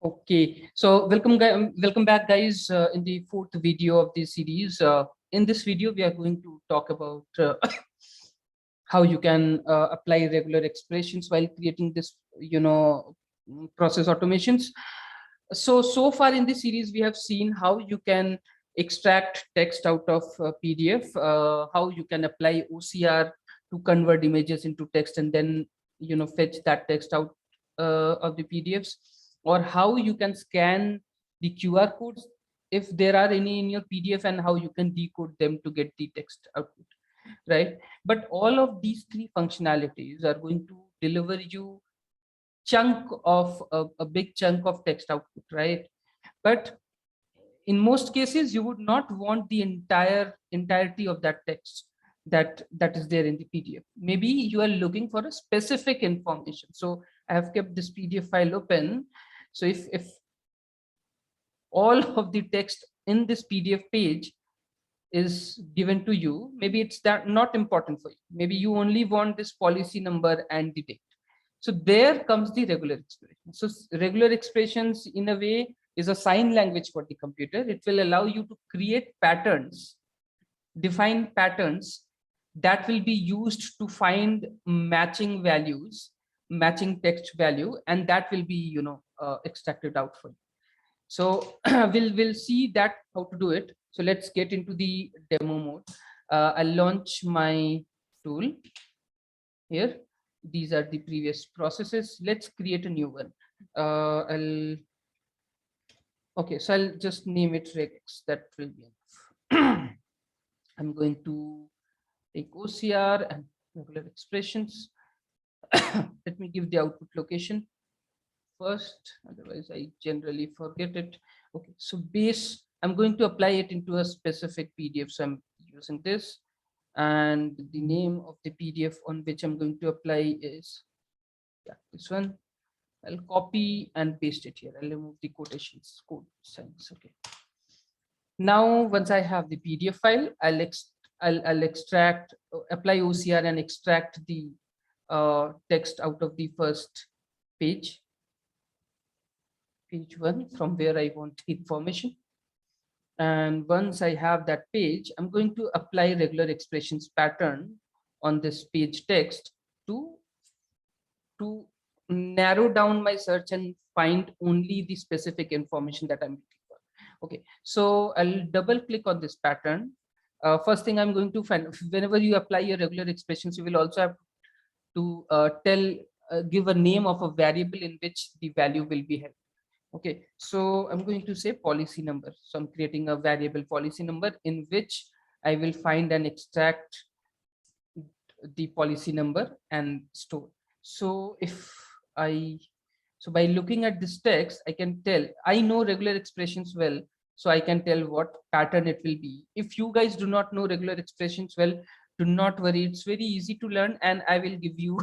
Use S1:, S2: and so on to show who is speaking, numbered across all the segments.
S1: Okay, so welcome back, guys, in the fourth video of this series. In this video, we are going to talk about how you can apply regular expressions while creating this, process automations. So far in this series, we have seen how you can extract text out of PDF, how you can apply OCR to convert images into text, and then fetch that text out of the PDFs, or how you can scan the QR codes if there are any in your PDF, and how you can decode them to get the text output, right? But all of these three functionalities are going to deliver you chunk of a big chunk of text output, right? But in most cases, you would not want the entirety of that text that is there in the PDF. Maybe you are looking for a specific information. So I have kept this PDF file open. So if all of the text in this PDF page is given to you, maybe it's that not important for you. Maybe you only want this policy number and the date. So there comes the regular expression. So regular expressions in a way is a sign language for the computer. It will allow you to create patterns, define patterns that will be used to find matching values, matching text value, and that will be extracted out for you. So we'll see that how to do it. So let's get into the demo mode. I'll launch my tool here. These are the previous processes. Let's create a new one. Okay, so I'll just name it regex. That will be enough. I'm going to take OCR and regular expressions. Let me give the output location first, otherwise I generally forget it. Okay, so base, I'm going to apply it into a specific PDF. So I'm using this, and the name of the PDF on which I'm going to apply is this one. I'll copy and paste it here. I'll remove the quotations, code signs. Okay. Now, once I have the PDF file, I'll extract, apply OCR and extract the text out of the first page, page 1, from where I want information. And once I have that page, I'm going to apply regular expressions pattern on this page text to narrow down my search and find only the specific information that I'm looking for. Okay, so I'll double click on this pattern. First thing I'm going to find, whenever you apply your regular expressions, you will also have to give a name of a variable in which the value will be held. Okay, so I'm going to say policy number. So I'm creating a variable policy number in which I will find and extract the policy number and store. So by looking at this text, I can tell, I know regular expressions well, so I can tell what pattern it will be. If you guys do not know regular expressions well, do not worry, it's very easy to learn, and I will give you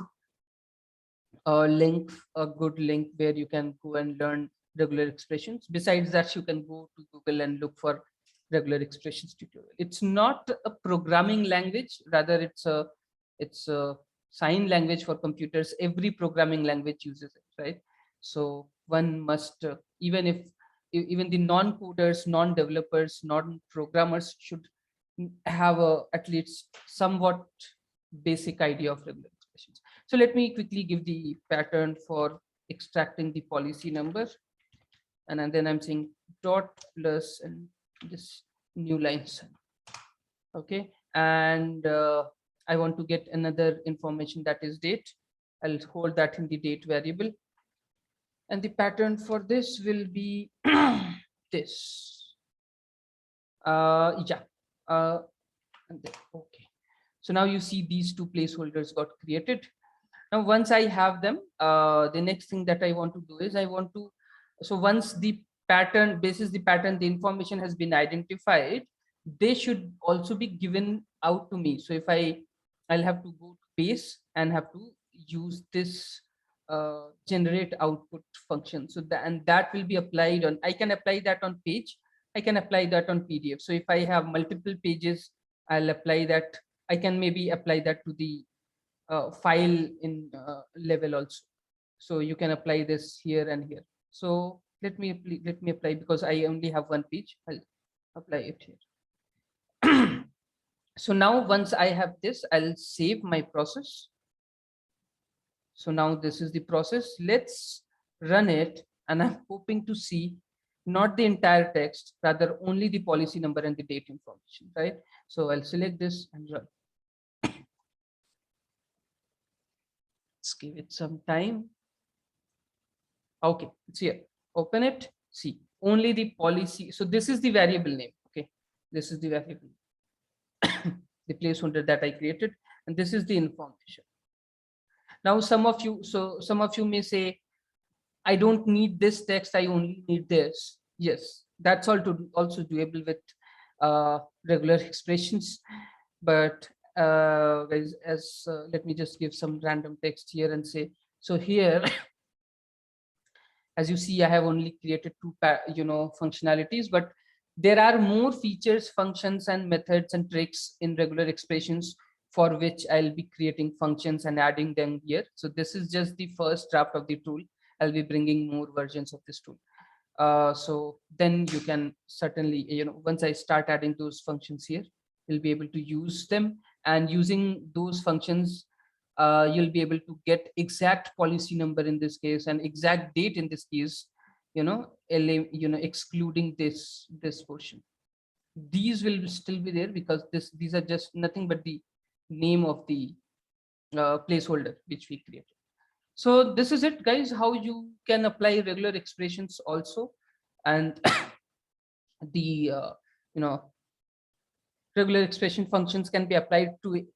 S1: a link, a good link where you can go and learn regular expressions. Besides that, you can go to Google and look for regular expressions tutorial. It's not a programming language, rather it's a sign language for computers. Every programming language uses it, right? So one must, even the non-coders, non-developers, non-programmers should have at least somewhat basic idea of regular expressions. So let me quickly give the pattern for extracting the policy number, and then I'm saying dot plus and this new lines. Okay, and I want to get another information, that is date. I'll hold that in the date variable, and the pattern for this will be this. Yeah. And then, okay. So now you see these two placeholders got created. Now, once I have them, the next thing that I want to do is so once the pattern, basis the pattern, the information has been identified, they should also be given out to me. So if I'll have to go to base and have to use this generate output function. So that will be applied on, I can apply that on page, I can apply that on PDF. So if I have multiple pages, I'll apply that. I can maybe apply that to the file in level also. So you can apply this here and here. So let me apply, because I only have one page. I'll apply it here. So now once I have this, I'll save my process. So now this is the process. Let's run it, and I'm hoping to see not the entire text, rather only the policy number and the date information, right? So I'll select this and run. Let's give it some time. Okay, it's here. Open it. See, only the policy. So this is the variable name. Okay, this is the variable, the placeholder that I created, and this is the information. Now, some of you may say, I don't need this text, I only need this. Yes, that's also doable with regular expressions. But guys, let me just give some random text here and say, so here, as you see, I have only created two functionalities, but there are more features, functions, and methods and tricks in regular expressions, for which I'll be creating functions and adding them here. So this is just the first draft of the tool. I'll be bringing more versions of this tool. So then you can certainly, once I start adding those functions here, you'll be able to use them, and using those functions, you'll be able to get exact policy number in this case and exact date in this case, excluding this portion. These will still be there because these are just nothing but the name of the placeholder which we created. So this is it, guys, how you can apply regular expressions also. And the regular expression functions can be applied to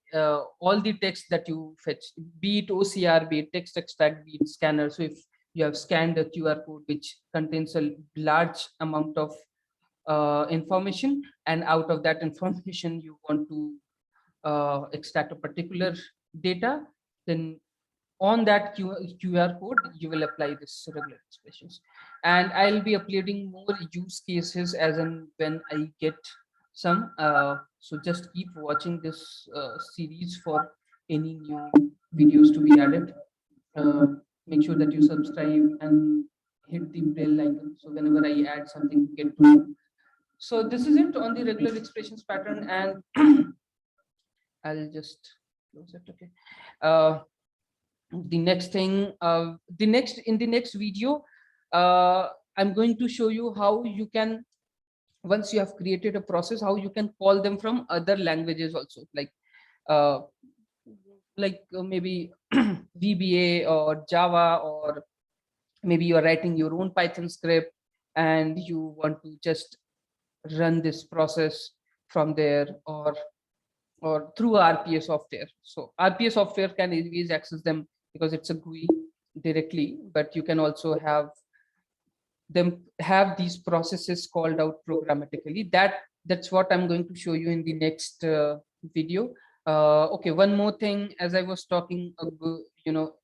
S1: all the text that you fetch, be it OCR, be it text extract, be it scanner. So if you have scanned a QR code which contains a large amount of information, and out of that information you want to extract a particular data, then on that QR code you will apply this regular expressions. And I'll be uploading more use cases as and when I get some. So just keep watching this series for any new videos to be added. Make sure that you subscribe and hit the bell icon, so whenever I add something, you get to know. So this is it on the regular expressions pattern, and I'll just close it. Okay. The next thing, in the next video, I'm going to show you how you can, once you have created a process, how you can call them from other languages also, like maybe VBA or Java, or maybe you're writing your own Python script and you want to just run this process from there, or through RPA software. So RPA software can always access them because it's a GUI directly, but you can also have them have these processes called out programmatically. That's what I'm going to show you in the next video. Okay, one more thing, as I was talking,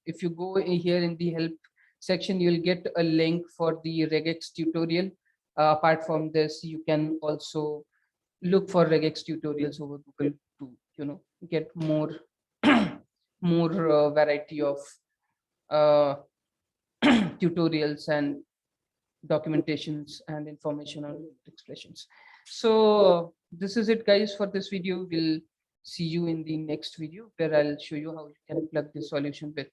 S1: if you go here in the help section, you'll get a link for the regex tutorial. Apart from this, you can also look for regex tutorials over Google to get more more variety of tutorials and documentations and information on expressions. So this is it, guys, for this video. We'll see you in the next video, where I'll show you how you can plug this solution with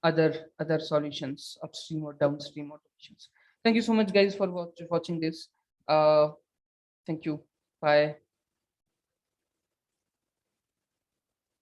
S1: other solutions, upstream or downstream automations. Thank you so much, guys, for watching this. Thank you. Bye.